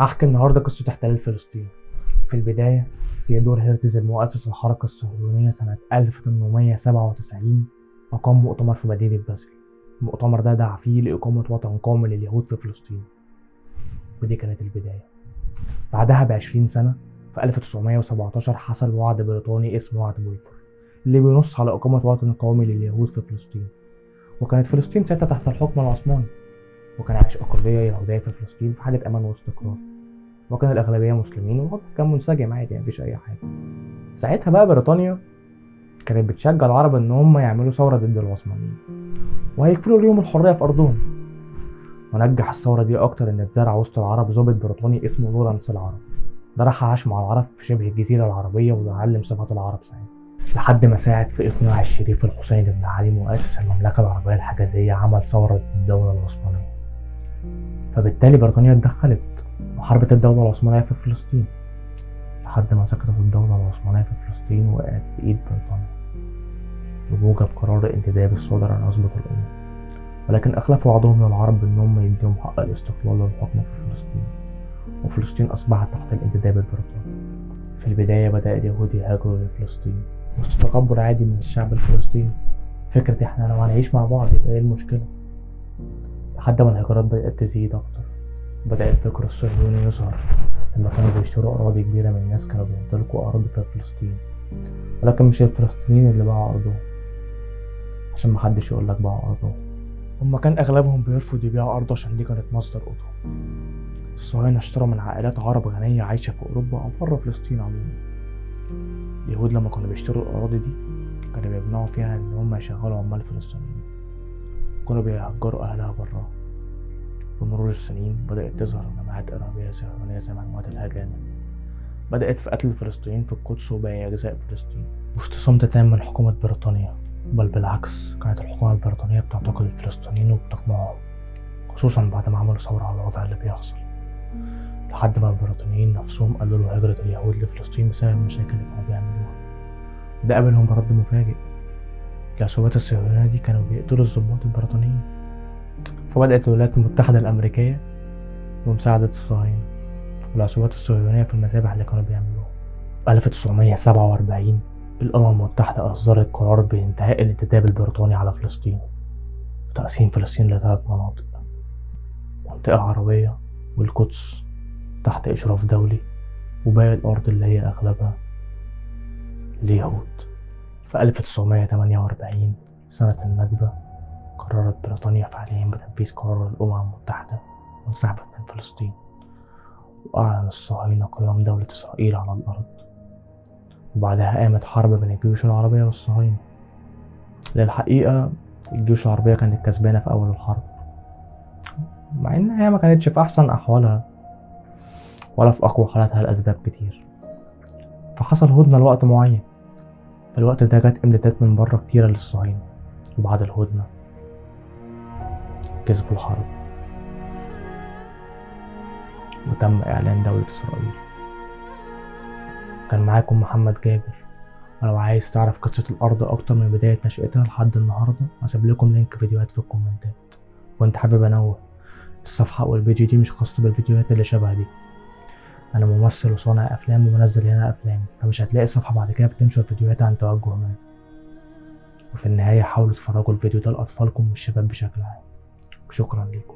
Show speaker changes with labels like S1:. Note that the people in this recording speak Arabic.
S1: هحكي النهارده قصة احتلال فلسطين. في البداية ثيودور هيرتزل مؤسس الحركة الصهيونية سنة 1897 أقام مؤتمر في مدينة بازل. المؤتمر ده دعا فيه لإقامة وطن قومي لليهود في فلسطين، ودي كانت البداية. بعدها ب20 سنة في 1917 حصل وعد بريطاني اسمه وعد بولفور اللي بينص على إقامة وطن قومي لليهود في فلسطين، وكانت فلسطين ساعتها تحت الحكم العثماني، وكان عايش أقلية يهودية في فلسطين في حالة أمان واستقرار، وكان الأغلبية مسلمين والوضع كان منسجم عادي، يعني مفيش أي حاجة. ساعتها بقى بريطانيا كانت بتشجع العرب إن هم يعملوا ثورة ضد العثمانيين وهيكفلوا ليهم الحرية في أرضهم، ونجح الثورة دي أكتر إن اتزرع وسط العرب ضابط بريطاني اسمه لورنس العرب. ده راح عاش مع العرب في شبه الجزيرة العربية وتعلم صفات العرب ساعتها، لحد ما ساعد في إقناع الشريف الحسين بن علي مؤسس المملكة العربية الحجازية عمل ثورة ضد الدولة العثمانية. فبالتالي بريطانيا اتدخلت وحاربت الدولة العثمانية في فلسطين لحد ما سقطت الدولة العثمانية في فلسطين وقعت في إيد بريطانيا بموجب قرار الانتداب الصادر عن عصبة الأمم، ولكن أخلفوا وعدهم للعرب إنهم يديهم حق الاستقلال والحكم في فلسطين، وفلسطين أصبحت تحت الانتداب البريطاني. في البداية بدأ اليهود يهاجروا لفلسطين وسط تقبل عادي من الشعب الفلسطيني، فكرة إحنا لو هنعيش مع بعض يبقى إيه المشكلة، لحد ما الهجرات بدأت تزيد أكتر. بدأ الفكر الصهيوني يظهر لما كانوا بيشتروا أراضي كبيرة من ناس كانوا بيمتلكوا أراضي في فلسطين، ولكن مش الفلسطينيين اللي باعوا أرضهم، عشان محدش يقولك باعوا أرضهم، هما كان أغلبهم بيرفض يبيعوا أرضه عشان دي كانت مصدر قوتهم. الصهاينة اشتروا من عائلات عرب غنية عايشة في أوروبا أو برا فلسطين عموما. اليهود لما كانوا بيشتروا الأراضي دي كانوا بيمنعوا فيها إن هما يشغلوا عمال فلسطينيين، كانوا بيهجروا أهلها برا. بمرور السنين بدأت تظهر جماعات إرهابية صهيونية زي مجموعة الهجانة، بدأت في قتل الفلسطينيين في القدس وباقي أجزاء فلسطين وسط صمت تام من حكومة بريطانيا، بل بالعكس كانت الحكومة البريطانية بتعتقل الفلسطينيين وبتقمعهم، خصوصا بعد ما عملوا ثورة على الوضع اللي بيحصل، لحد ما البريطانيين نفسهم قللوا هجرة اليهود لفلسطين بسبب المشاكل اللي كانوا بيعملوها. ده قابلهم برد مفاجئ. العصابات الصهيونية دي كانوا بيقتلوا الضباط البريطانيين، فبدأت الولايات المتحدة الأمريكية بمساعدة الصهاينة والعصابات الصهيونية في المذابح اللي كانوا بيعملوها. 1947 الأمم المتحدة أصدرت قرار بانتهاء الانتداب البريطاني على فلسطين وتقسيم فلسطين ل3 مناطق: منطقة عربية والقدس تحت إشراف دولي، وباقي الأرض اللي هي أغلبها اليهود. في 1948 سنة النكبة قررت بريطانيا فعليا بتنفيذ قرار الأمم المتحدة وانسحبت من فلسطين، وأعلن الصهاينة قيام دولة إسرائيل على الأرض. وبعدها قامت حرب بين الجيوش العربية والصهاينة. للحقيقة الجيوش العربية كانت كسبانة في أول الحرب، مع إنها ما كانتش في أحسن أحوالها ولا في أقوى حالاتها لأسباب كتير. فحصل هدنة لوقت معين، في الوقت ده جت إمدادات من بره كتيرة للصهاينة، وبعد الهدنة كسبوا الحرب وتم إعلان دولة إسرائيل. كان معاكم محمد جابر، ولو عايز تعرف قصة الأرض أكتر من بداية نشأتها لحد النهاردة هسيب لكم لينك فيديوهات في الكومنتات. وانت حابب أنوه، الصفحة أو الفيديو دي مش خاصة بالفيديوهات اللي شبه دي، أنا ممثل وصانع أفلام وبنزل هنا أفلام، فمش هتلاقي الصفحة بعد كده بتنشر فيديوهات عن توجه ما. وفي النهاية حاولوا تفرجوا الفيديو ده لأطفالكم والشباب بشكل عام. شكرا لكم.